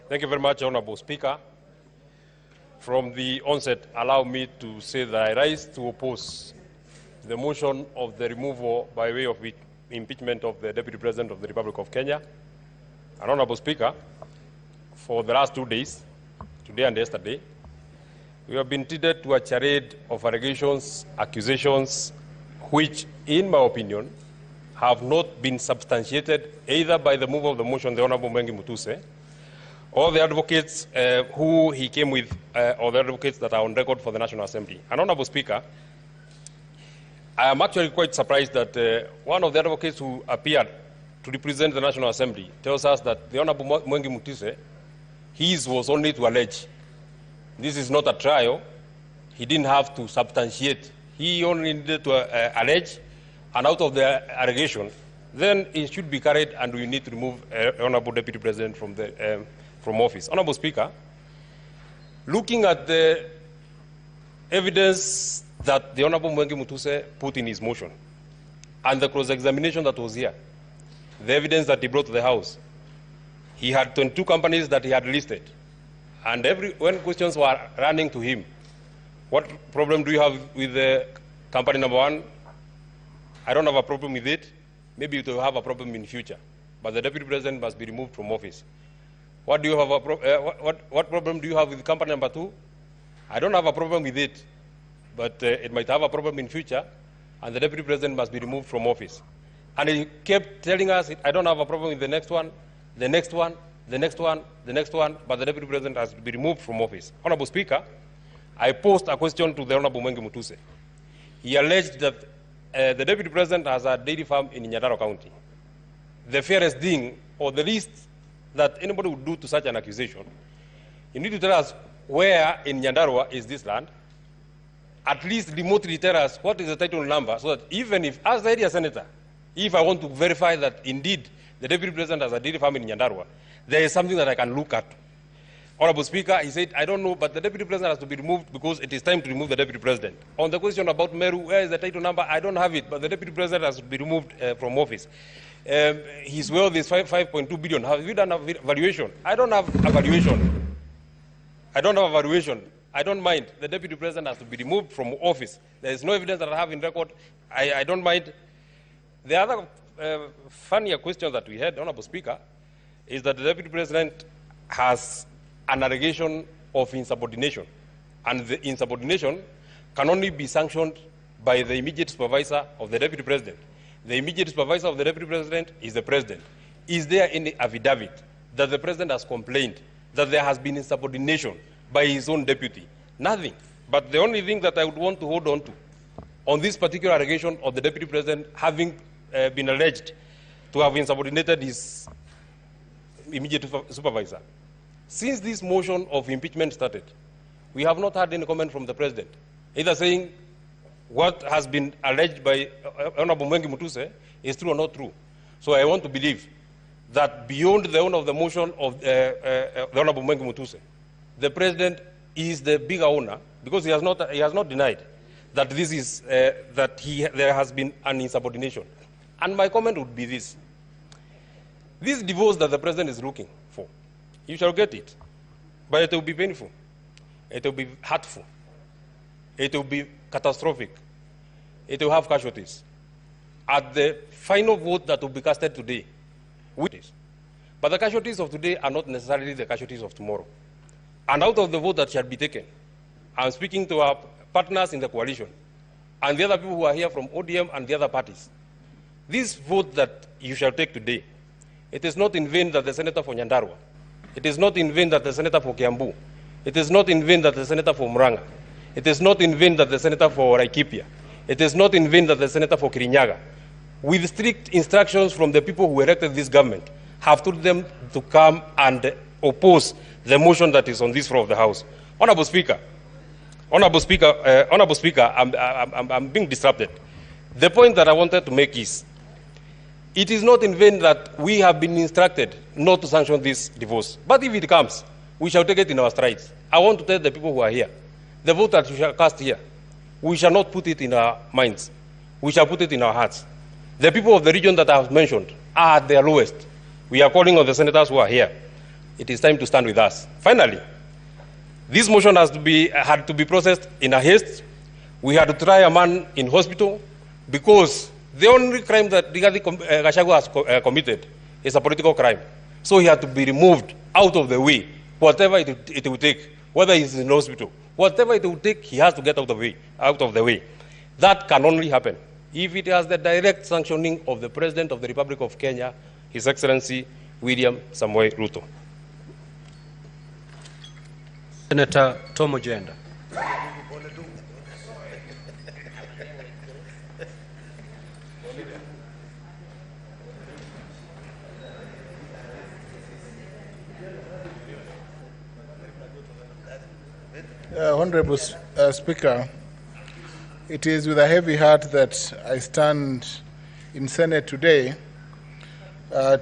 Thank you very much, Honorable Speaker. From the onset, allow me to say that I rise to oppose the motion of the removal by way of impeachment of the Deputy President of the Republic of Kenya. And Honorable Speaker, for the last 2 days, today and yesterday, we have been treated to a charade of allegations, accusations, which, in my opinion, have not been substantiated either by the mover of the motion, the Honorable Mutuse, or the advocates who he came with, or the advocates that are on record for the National Assembly. And Honorable Speaker, I am actually quite surprised that one of the advocates who appeared to represent the National Assembly tells us that the Honorable Mutuse, his was only to allege. This is not a trial. He didn't have to substantiate. He only needed to allege, and out of the allegation, then it should be carried, and we need to remove Honorable Deputy President from office. Honorable Speaker, looking at the evidence that the Honorable Mutuse put in his motion, and the cross-examination that was here, the evidence that he brought to the House, he had 22 companies that he had listed. And when questions were running to him, what problem do you have with the company number 1? I don't have a problem with it. Maybe you will have a problem in future. But the Deputy President must be removed from office. What do you have what problem do you have with company number 2? I don't have a problem with it, but it might have a problem in future, and the Deputy President must be removed from office. And he kept telling us, I don't have a problem with the next one, the next one, the next one, the next one, but the Deputy President has to be removed from office. Honorable Speaker, I posed a question to the Honorable Mutuse. He alleged that the Deputy President has a dairy farm in Nyandarua County. The fairest thing, or the least that anybody would do to such an accusation, you need to tell us where in Nyandarua is this land, at least remotely tell us what is the title number, so that even if, as the area senator, if I want to verify that indeed the Deputy President has a dairy farm in Nyandarua, there is something that I can look at. Honorable Speaker, he said, I don't know, but the Deputy President has to be removed because it is time to remove the Deputy President. On the question about Meru, where is the title number? I don't have it, but the Deputy President has to be removed from office. His wealth is 5.2 billion. Have you done a valuation? I don't have a valuation. I don't have a valuation. I don't mind. The Deputy President has to be removed from office. There is no evidence that I have in record. I don't mind. The other funnier question that we had, Honorable Speaker, is that the Deputy President has an allegation of insubordination. And the insubordination can only be sanctioned by the immediate supervisor of the Deputy President. The immediate supervisor of the Deputy President is the President. Is there any affidavit that the President has complained that there has been insubordination by his own deputy? Nothing. But the only thing that I would want to hold on to, on this particular allegation of the Deputy President having been alleged to have insubordinated his immediate supervisor. Since this motion of impeachment started, we have not had any comment from the President, either saying what has been alleged by Honorable Mutuse is true or not true. So I want to believe that beyond the owner of the motion of the Honorable Mutuse, the President is the bigger owner, because he has not denied that this is there has been an insubordination. And my comment would be this: this divorce that the President is looking for, you shall get it, but it will be painful, it will be hurtful, it will be catastrophic, it will have casualties. At the final vote that will be casted today, but the casualties of today are not necessarily the casualties of tomorrow. And out of the vote that shall be taken, I'm speaking to our partners in the coalition and the other people who are here from ODM and the other parties. This vote that you shall take today, it is not in vain that the senator for Nyandarua, it is not in vain that the senator for Kiambu, it is not in vain that the senator for Muranga, it is not in vain that the senator for Laikipia, it is not in vain that the senator for Kirinyaga, with strict instructions from the people who elected this government, have told them to come and oppose the motion that is on this floor of the House. Honorable Speaker, I'm being disrupted. The point that I wanted to make is, it is not in vain that we have been instructed not to sanction this divorce. But if it comes, we shall take it in our strides. I want to tell the people who are here, the vote that we shall cast here, we shall not put it in our minds. We shall put it in our hearts. The people of the region that I have mentioned are at their lowest. We are calling on the senators who are here it is time to stand with us. Finally, this motion had to be processed in a haste. We had to try a man in hospital because the only crime that Rigathi Gachagua has committed is a political crime. So he had to be removed out of the way, whatever it will take, whether he's in hospital, whatever it will take, he has to get out of the way. That can only happen if it has the direct sanctioning of the President of the Republic of Kenya, His Excellency William Samoei Ruto. Senator Tom Ojenda. Honorable Speaker, it is with a heavy heart that I stand in Senate today to